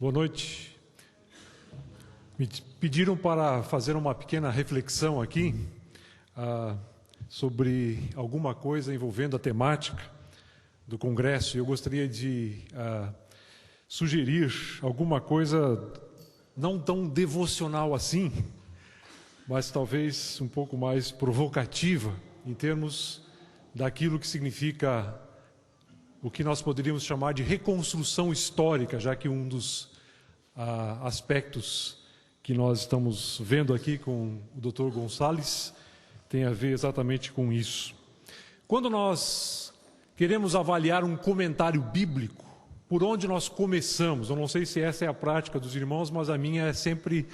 Boa noite. Me pediram para fazer uma pequena reflexão aqui sobre alguma coisa envolvendo a temática do Congresso. Eu gostaria de sugerir alguma coisa não tão devocional assim, mas talvez um pouco mais provocativa em termos daquilo que significa o que nós poderíamos chamar de reconstrução histórica, já que um dos aspectos que nós estamos vendo aqui com o Dr. Gonçalves tem a ver exatamente com isso. Quando nós queremos avaliar um comentário bíblico, por onde nós começamos? Eu não sei se essa é a prática dos irmãos, mas a minha é sempre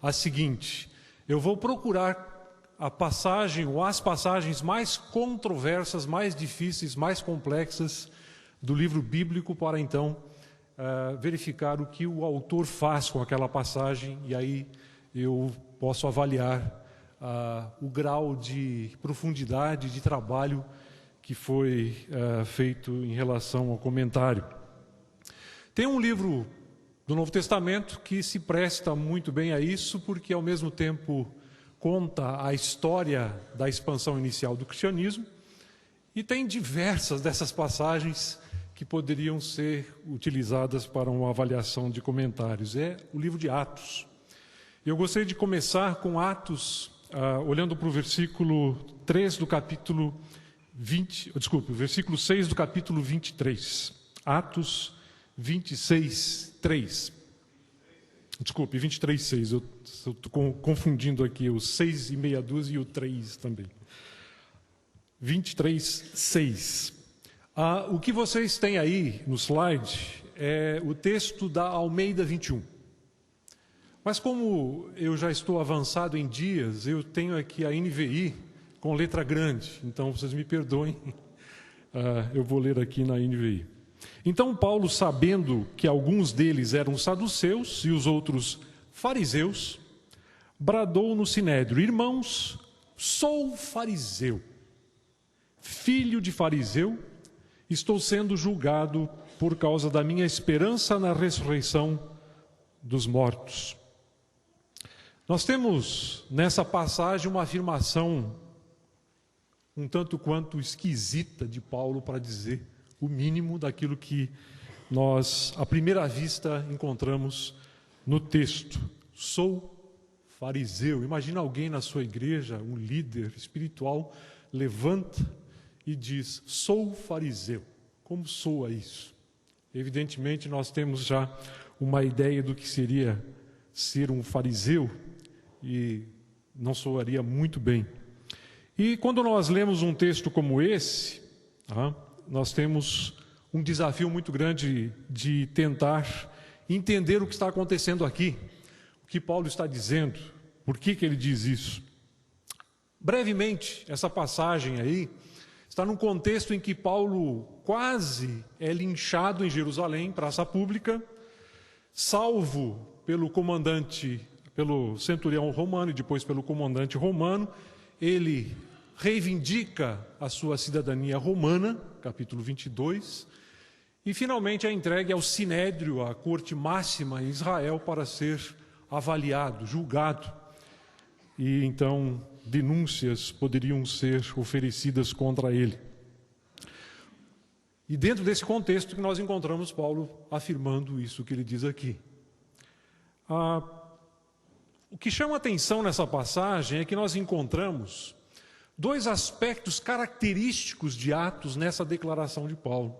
a seguinte: eu vou procurar a passagem ou as passagens mais controversas, mais difíceis, mais complexas do livro bíblico para então verificar o que o autor faz com aquela passagem, e aí eu posso avaliar o grau de profundidade de trabalho que foi feito em relação ao comentário. Tem um livro do Novo Testamento que se presta muito bem a isso, porque ao mesmo tempo conta a história da expansão inicial do cristianismo, e tem diversas dessas passagens que poderiam ser utilizadas para uma avaliação de comentários. É o livro de Atos. Eu gostaria de começar com Atos, olhando para o versículo 3 do capítulo 20, versículo 6 do capítulo 23. Atos 26, 3. 23, 6. Eu estou confundindo aqui o 6 e meia dúzia e o 3 também. 23, 6. O que vocês têm aí no slide é o texto da Almeida 21. Mas como eu já estou avançado em dias, eu tenho aqui a NVI com letra grande, então vocês me perdoem, eu vou ler aqui na NVI. Então Paulo, sabendo que alguns deles eram saduceus e os outros fariseus, bradou no sinédrio: irmãos, sou fariseu, filho de fariseu, estou sendo julgado por causa da minha esperança na ressurreição dos mortos. Nós temos nessa passagem uma afirmação um tanto quanto esquisita de Paulo, para dizer o mínimo daquilo que nós, à primeira vista, encontramos no texto. Sou fariseu. Imagina alguém na sua igreja, um líder espiritual, levanta e diz: sou fariseu. Como soa isso? Evidentemente, nós temos já uma ideia do que seria ser um fariseu e não soaria muito bem. E quando nós lemos um texto como esse, nós temos um desafio muito grande de tentar entender o que está acontecendo aqui, o que Paulo está dizendo, por que ele diz isso. Brevemente, essa passagem aí está num contexto em que Paulo quase é linchado em Jerusalém, praça pública, salvo pelo centurião romano e depois pelo comandante romano. Ele reivindica a sua cidadania romana, capítulo 22, e finalmente é entregue ao sinédrio, a corte máxima em Israel, para ser avaliado, julgado. E então denúncias poderiam ser oferecidas contra ele. E dentro desse contexto que nós encontramos Paulo afirmando isso que ele diz aqui. O que chama atenção nessa passagem é que nós encontramos dois aspectos característicos de Atos nessa declaração de Paulo.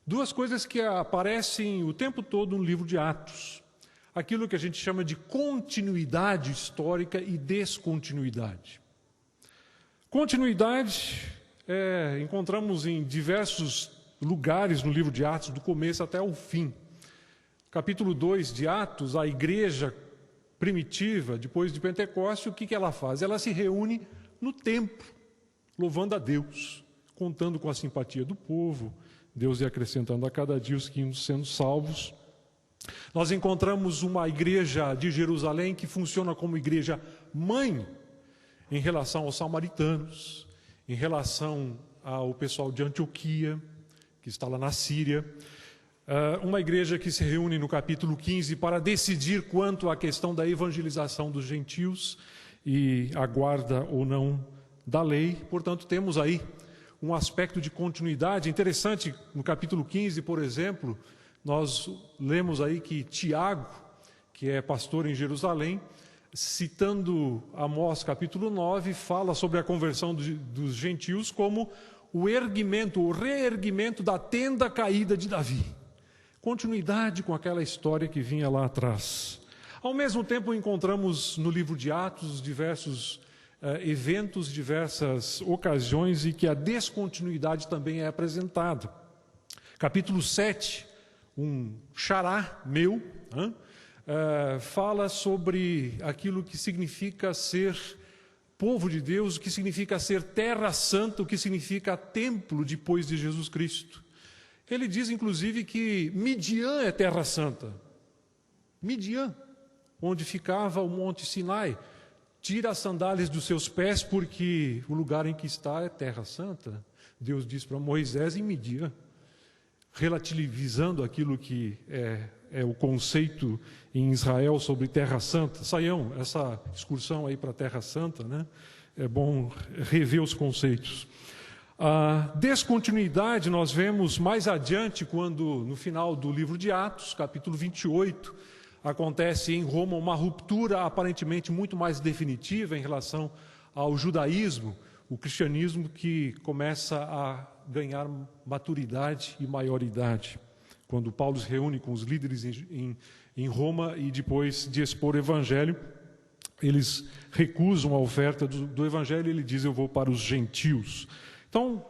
Duas coisas que aparecem o tempo todo no livro de Atos. Aquilo que a gente chama de continuidade histórica e descontinuidade. Continuidade encontramos em diversos lugares no livro de Atos, do começo até o fim. Capítulo 2 de Atos, a igreja primitiva, depois de Pentecostes, o que ela faz? Ela se reúne no templo, louvando a Deus, contando com a simpatia do povo, Deus ia acrescentando a cada dia os que iam sendo salvos. Nós encontramos uma igreja de Jerusalém que funciona como igreja mãe em relação aos samaritanos, em relação ao pessoal de Antioquia, que está lá na Síria. Uma igreja que se reúne no capítulo 15 para decidir quanto à questão da evangelização dos gentios e a guarda ou não da lei. Portanto, temos aí um aspecto de continuidade interessante. No capítulo 15, por exemplo, nós lemos aí que Tiago, que é pastor em Jerusalém, citando Amós capítulo 9, fala sobre a conversão dos gentios como o erguimento, o reerguimento da tenda caída de Davi. Continuidade com aquela história que vinha lá atrás. Ao mesmo tempo, encontramos no livro de Atos diversos eventos, diversas ocasiões em que a descontinuidade também é apresentada. Capítulo 7, um xará meu, fala sobre aquilo que significa ser povo de Deus, o que significa ser terra santa, o que significa templo depois de Jesus Cristo. Ele diz, inclusive, que Midian é terra santa. Midian, onde ficava o Monte Sinai. Tira as sandálias dos seus pés, porque o lugar em que está é terra santa. Deus diz para Moisés em Midian, relativizando aquilo que é o conceito em Israel sobre terra santa. Saiam essa excursão aí para a terra santa, né? É bom rever os conceitos. A descontinuidade nós vemos mais adiante, quando no final do livro de Atos, capítulo 28, acontece em Roma uma ruptura aparentemente muito mais definitiva em relação ao judaísmo, o cristianismo que começa a ganhar maturidade e maioridade. Quando Paulo se reúne com os líderes em Roma e depois de expor o evangelho, eles recusam a oferta do evangelho e ele diz: eu vou para os gentios. Então,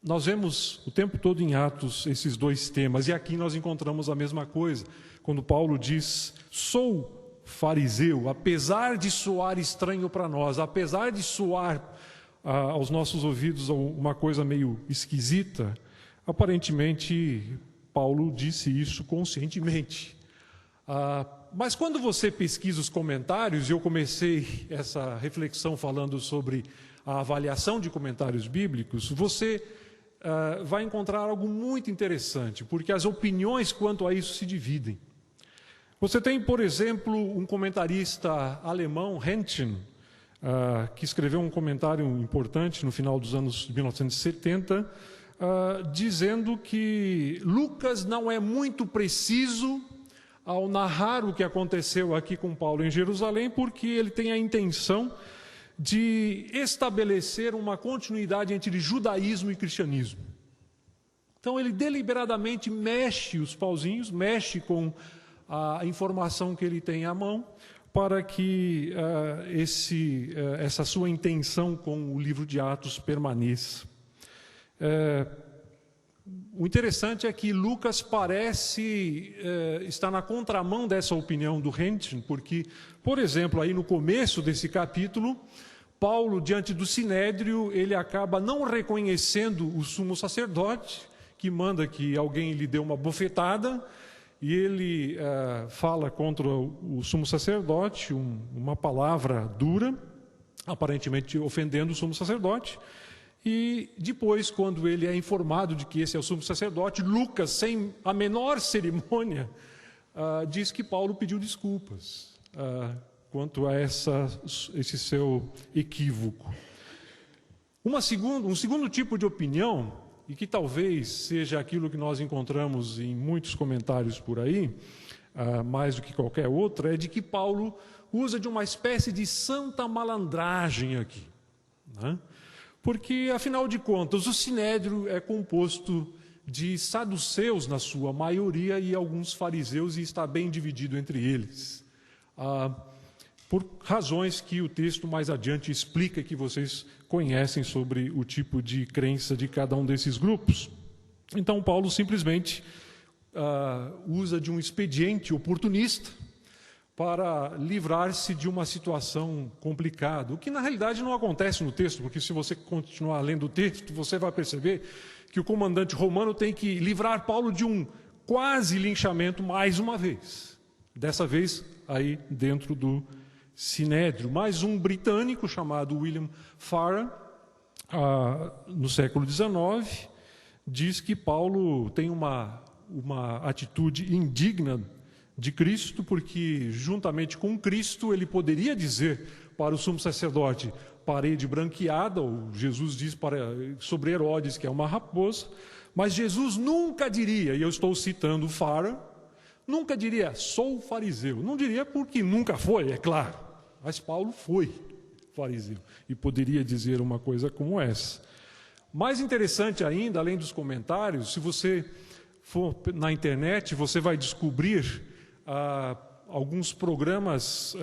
nós vemos o tempo todo em Atos esses dois temas, e aqui nós encontramos a mesma coisa, quando Paulo diz: sou fariseu, apesar de soar estranho para nós, apesar de soar aos nossos ouvidos uma coisa meio esquisita, aparentemente Paulo disse isso conscientemente. Mas quando você pesquisa os comentários, e eu comecei essa reflexão falando sobre a avaliação de comentários bíblicos, você vai encontrar algo muito interessante, porque as opiniões quanto a isso se dividem. Você tem, por exemplo, um comentarista alemão, Henschen, que escreveu um comentário importante no final dos anos 1970, dizendo que Lucas não é muito preciso ao narrar o que aconteceu aqui com Paulo em Jerusalém, porque ele tem a intenção de estabelecer uma continuidade entre judaísmo e cristianismo. Então ele deliberadamente mexe os pauzinhos, mexe com a informação que ele tem à mão, para que essa sua intenção com o livro de Atos permaneça. O interessante é que Lucas parece estar na contramão dessa opinião do Henschen, porque, por exemplo, aí no começo desse capítulo, Paulo, diante do Sinédrio, ele acaba não reconhecendo o sumo sacerdote, que manda que alguém lhe dê uma bofetada, e ele fala contra o sumo sacerdote uma palavra dura, aparentemente ofendendo o sumo sacerdote. E depois, quando ele é informado de que esse é o sumo sacerdote, Lucas, sem a menor cerimônia, diz que Paulo pediu desculpas quanto a esse seu equívoco. Um segundo tipo de opinião, e que talvez seja aquilo que nós encontramos em muitos comentários por aí, mais do que qualquer outra, é de que Paulo usa de uma espécie de santa malandragem aqui, né? Porque, afinal de contas, o Sinédrio é composto de saduceus, na sua maioria, e alguns fariseus, e está bem dividido entre eles. Por razões que o texto mais adiante explica, que vocês conhecem sobre o tipo de crença de cada um desses grupos. Então, Paulo simplesmente usa de um expediente oportunista para livrar-se de uma situação complicada, o que na realidade não acontece no texto, porque se você continuar lendo o texto, você vai perceber que o comandante romano tem que livrar Paulo de um quase linchamento mais uma vez, dessa vez aí dentro do Sinédrio. Mais um britânico chamado William Farrar, no século XIX, diz que Paulo tem uma uma atitude indigna de Cristo, porque juntamente com Cristo ele poderia dizer para o sumo sacerdote: parede branqueada, ou Jesus diz sobre Herodes que é uma raposa, mas Jesus nunca diria, e eu estou citando Fara, nunca diria: sou fariseu. Não diria porque nunca foi, é claro, mas Paulo foi fariseu e poderia dizer uma coisa como essa. Mais interessante ainda, além dos comentários, se você for na internet, você vai descobrir alguns programas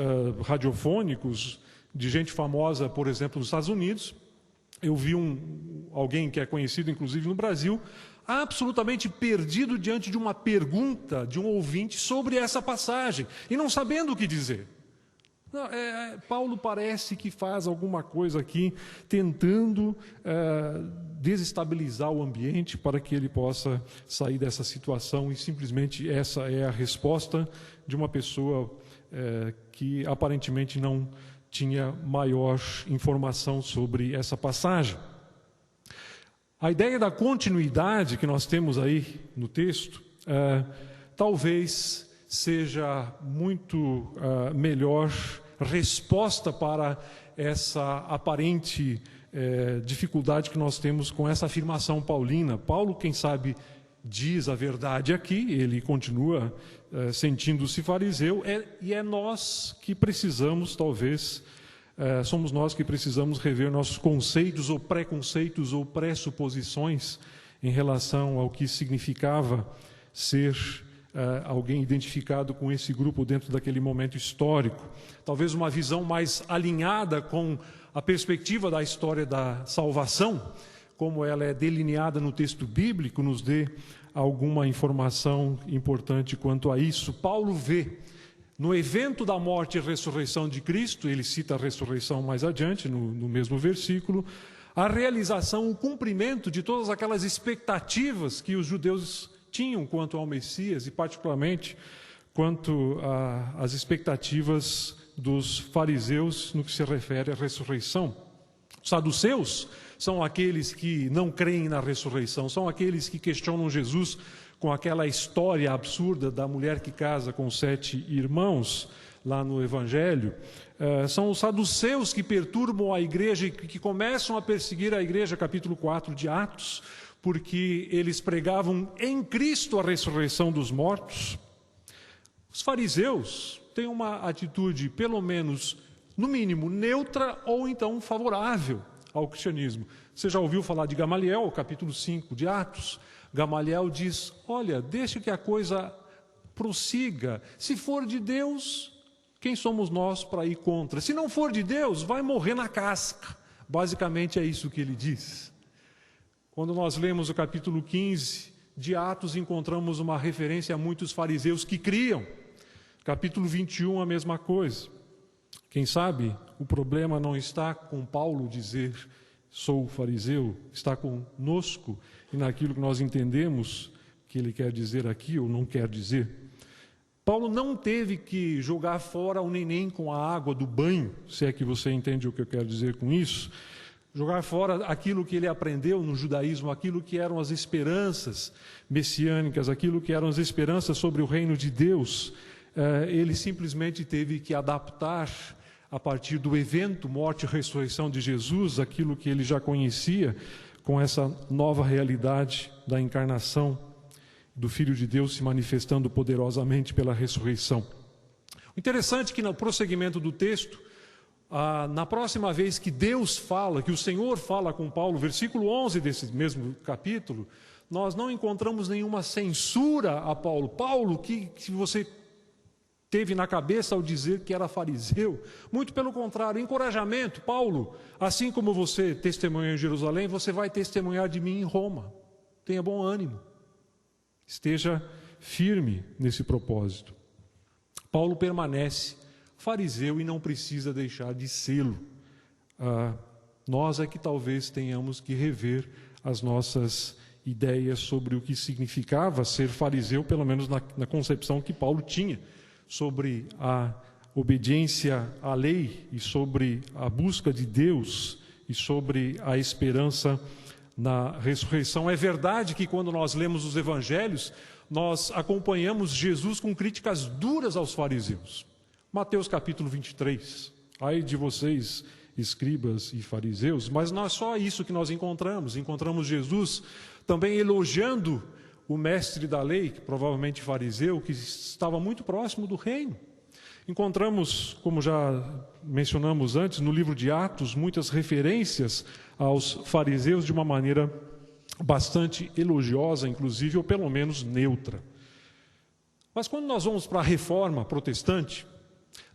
radiofônicos de gente famosa, por exemplo, nos Estados Unidos. Eu vi alguém que é conhecido, inclusive, no Brasil, absolutamente perdido diante de uma pergunta de um ouvinte sobre essa passagem, e não sabendo o que dizer. Não, Paulo parece que faz alguma coisa aqui, tentando desestabilizar o ambiente para que ele possa sair dessa situação, e simplesmente essa é a resposta de uma pessoa que aparentemente não tinha maior informação sobre essa passagem. A ideia da continuidade que nós temos aí no texto, talvez seja muito melhor resposta para essa aparente dificuldade que nós temos com essa afirmação paulina. Paulo, quem sabe, diz a verdade aqui, ele continua sentindo-se fariseu, e é nós que precisamos, talvez, somos nós que precisamos rever nossos conceitos ou preconceitos ou pressuposições em relação ao que significava ser alguém identificado com esse grupo dentro daquele momento histórico. Talvez uma visão mais alinhada com a perspectiva da história da salvação, como ela é delineada no texto bíblico, nos dê alguma informação importante quanto a isso. Paulo vê no evento da morte e ressurreição de Cristo, ele cita a ressurreição mais adiante, no mesmo versículo, a realização, o cumprimento de todas aquelas expectativas que os judeus tinham quanto ao Messias, e particularmente quanto às expectativas dos fariseus no que se refere à ressurreição. Os saduceus são aqueles que não creem na ressurreição, são aqueles que questionam Jesus com aquela história absurda da mulher que casa com 7 irmãos, lá no Evangelho. São os saduceus que perturbam a igreja e que começam a perseguir a igreja, capítulo 4 de Atos, porque eles pregavam em Cristo a ressurreição dos mortos. Os fariseus têm uma atitude, pelo menos, no mínimo, neutra ou então favorável ao cristianismo. Você já ouviu falar de Gamaliel, capítulo 5 de Atos? Gamaliel diz: olha, deixa que a coisa prossiga. Se for de Deus, quem somos nós para ir contra? Se não for de Deus, vai morrer na casca. Basicamente é isso que ele diz. Quando nós lemos o capítulo 15 de Atos, encontramos uma referência a muitos fariseus que criam. Capítulo 21, a mesma coisa. Quem sabe o problema não está com Paulo dizer sou fariseu, está conosco e naquilo que nós entendemos que ele quer dizer aqui ou não quer dizer. Paulo não teve que jogar fora o neném com a água do banho, se é que você entende o que eu quero dizer com isso. Jogar fora aquilo que ele aprendeu no judaísmo, aquilo que eram as esperanças messiânicas, aquilo que eram as esperanças sobre o reino de Deus. Ele simplesmente teve que adaptar, a partir do evento morte e ressurreição de Jesus, aquilo que ele já conhecia, com essa nova realidade da encarnação do Filho de Deus se manifestando poderosamente pela ressurreição. O interessante é que no prosseguimento do texto, na próxima vez que Deus fala, que o Senhor fala com Paulo, versículo 11 desse mesmo capítulo, nós não encontramos nenhuma censura a Paulo. Paulo, que você teve na cabeça ao dizer que era fariseu? Muito pelo contrário, encorajamento. Paulo, assim como você testemunhou em Jerusalém, você vai testemunhar de mim em Roma. Tenha bom ânimo. Esteja firme nesse propósito. Paulo permanece fariseu e não precisa deixar de sê-lo. Nós é que talvez tenhamos que rever as nossas ideias sobre o que significava ser fariseu, pelo menos na concepção que Paulo tinha sobre a obediência à lei e sobre a busca de Deus e sobre a esperança na ressurreição. É verdade que quando nós lemos os evangelhos, nós acompanhamos Jesus com críticas duras aos fariseus. Mateus capítulo 23, ai de vocês, escribas e fariseus, mas não é só isso que nós encontramos Jesus também elogiando o mestre da lei, que provavelmente fariseu, que estava muito próximo do reino. Encontramos, como já mencionamos antes, no livro de Atos, muitas referências aos fariseus de uma maneira bastante elogiosa, inclusive, ou pelo menos neutra. Mas quando nós vamos para a reforma protestante,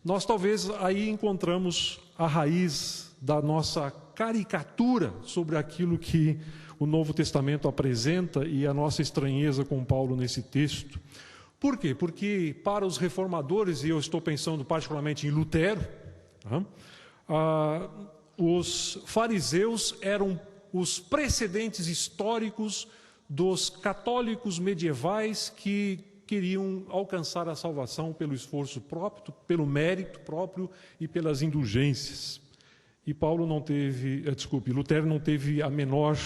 nós talvez aí encontramos a raiz da nossa caricatura sobre aquilo que o Novo Testamento apresenta e a nossa estranheza com Paulo nesse texto. Por quê? Porque para os reformadores, e eu estou pensando particularmente em Lutero, os fariseus eram os precedentes históricos dos católicos medievais que queriam alcançar a salvação pelo esforço próprio, pelo mérito próprio e pelas indulgências. E Lutero não teve a menor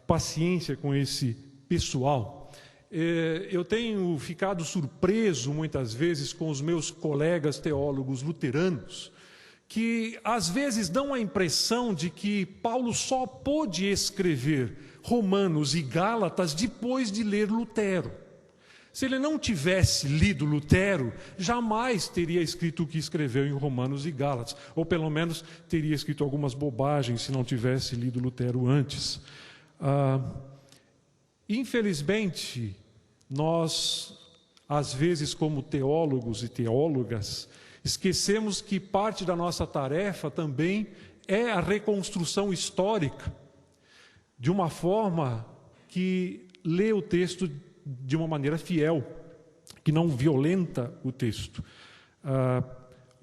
paciência com esse pessoal. Eu tenho ficado surpreso muitas vezes com os meus colegas teólogos luteranos, que às vezes dão a impressão de que Paulo só pôde escrever Romanos e Gálatas depois de ler Lutero. Se ele não tivesse lido Lutero, jamais teria escrito o que escreveu em Romanos e Gálatas, ou pelo menos teria escrito algumas bobagens se não tivesse lido Lutero antes. Infelizmente, nós, às vezes, como teólogos e teólogas, esquecemos que parte da nossa tarefa também é a reconstrução histórica, de uma forma que lê o texto de uma maneira fiel, que não violenta o texto.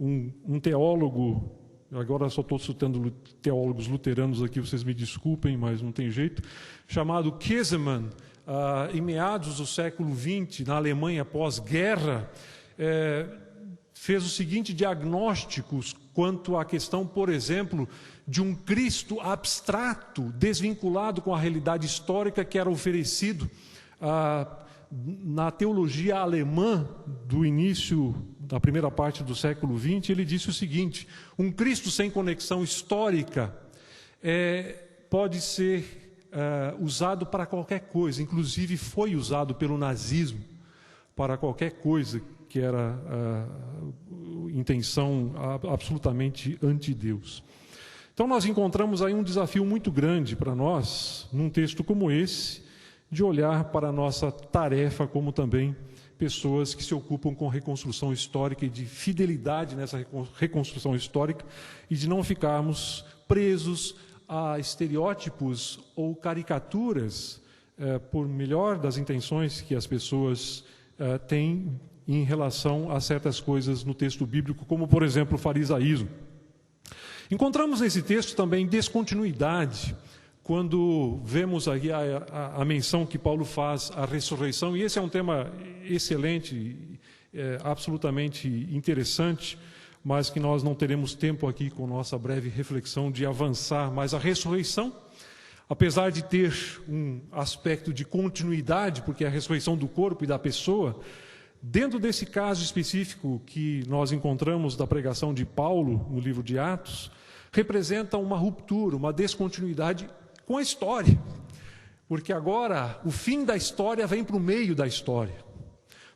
Um teólogo, agora só estou citando teólogos luteranos aqui, vocês me desculpem, mas não tem jeito, chamado Käsemann, em meados do século XX, na Alemanha pós-guerra, fez o seguinte diagnóstico quanto à questão, por exemplo, de um Cristo abstrato, desvinculado com a realidade histórica que era oferecido na teologia alemã do início da primeira parte do século XX. Ele disse o seguinte: um Cristo sem conexão histórica pode ser usado para qualquer coisa, inclusive foi usado pelo nazismo para qualquer coisa que era intenção absolutamente anti-Deus. Então nós encontramos aí um desafio muito grande para nós, num texto como esse, de olhar para a nossa tarefa como também pessoas que se ocupam com reconstrução histórica e de fidelidade nessa reconstrução histórica e de não ficarmos presos a estereótipos ou caricaturas, por melhor das intenções que as pessoas têm em relação a certas coisas no texto bíblico, como, por exemplo, o farisaísmo. Encontramos nesse texto também descontinuidade, quando vemos aí a menção que Paulo faz à ressurreição, e esse é um tema excelente, absolutamente interessante, mas que nós não teremos tempo aqui com nossa breve reflexão de avançar, mas a ressurreição, apesar de ter um aspecto de continuidade, porque é a ressurreição do corpo e da pessoa, dentro desse caso específico que nós encontramos da pregação de Paulo no livro de Atos, representa uma ruptura, uma descontinuidade com a história, porque agora o fim da história vem para o meio da história,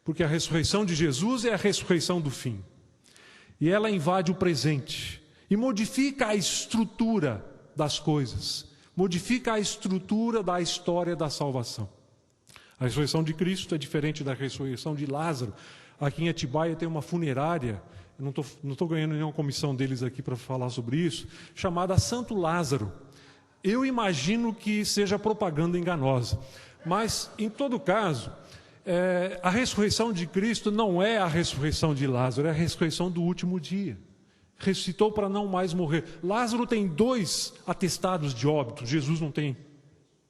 porque a ressurreição de Jesus é a ressurreição do fim, e ela invade o presente e modifica a estrutura das coisas, modifica a estrutura da história da salvação. A ressurreição de Cristo é diferente da ressurreição de Lázaro. Aqui em Atibaia tem uma funerária, eu não estou ganhando nenhuma comissão deles aqui para falar sobre isso, chamada Santo Lázaro. Eu imagino que seja propaganda enganosa, mas, em todo caso, a ressurreição de Cristo não é a ressurreição de Lázaro, é a ressurreição do último dia. Ressuscitou para não mais morrer. Lázaro tem 2 atestados de óbito, Jesus não tem,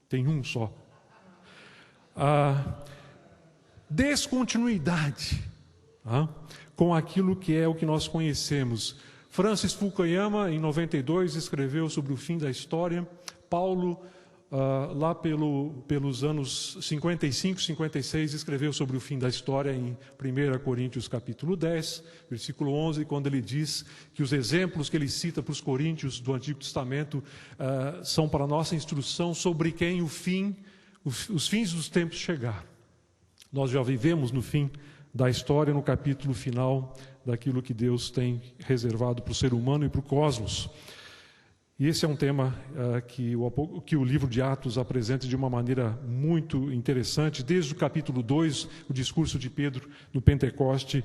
tem um só. Descontinuidade com aquilo que é o que nós conhecemos. Francis Fukuyama, em 92, escreveu sobre o fim da história. Paulo lá pelos anos 55, 56, escreveu sobre o fim da história em 1 Coríntios capítulo 10, versículo 11, quando ele diz que os exemplos que ele cita para os coríntios do Antigo Testamento são para nossa instrução sobre quem os fins dos tempos chegaram. Nós já vivemos no fim da história, no capítulo final daquilo que Deus tem reservado para o ser humano e para o cosmos. E esse é um tema que o livro de Atos apresenta de uma maneira muito interessante. Desde o capítulo 2, o discurso de Pedro no Pentecoste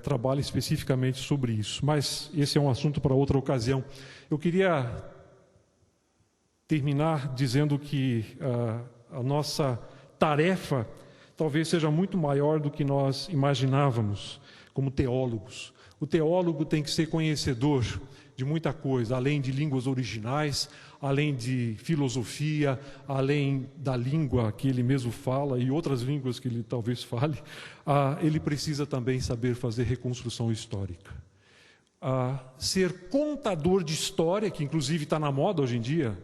trabalha especificamente sobre isso. Mas esse é um assunto para outra ocasião. Eu queria terminar dizendo que a nossa tarefa talvez seja muito maior do que nós imaginávamos como teólogos. O teólogo tem que ser conhecedor de muita coisa, além de línguas originais, além de filosofia, além da língua que ele mesmo fala e outras línguas que ele talvez fale, ele precisa também saber fazer reconstrução histórica. Ser contador de história, que inclusive está na moda hoje em dia,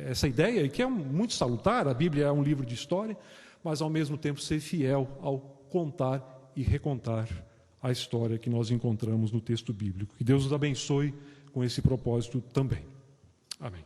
essa ideia, e que é muito salutar, a Bíblia é um livro de história, mas ao mesmo tempo ser fiel ao contar e recontar a história que nós encontramos no texto bíblico. Que Deus nos abençoe com esse propósito também. Amém.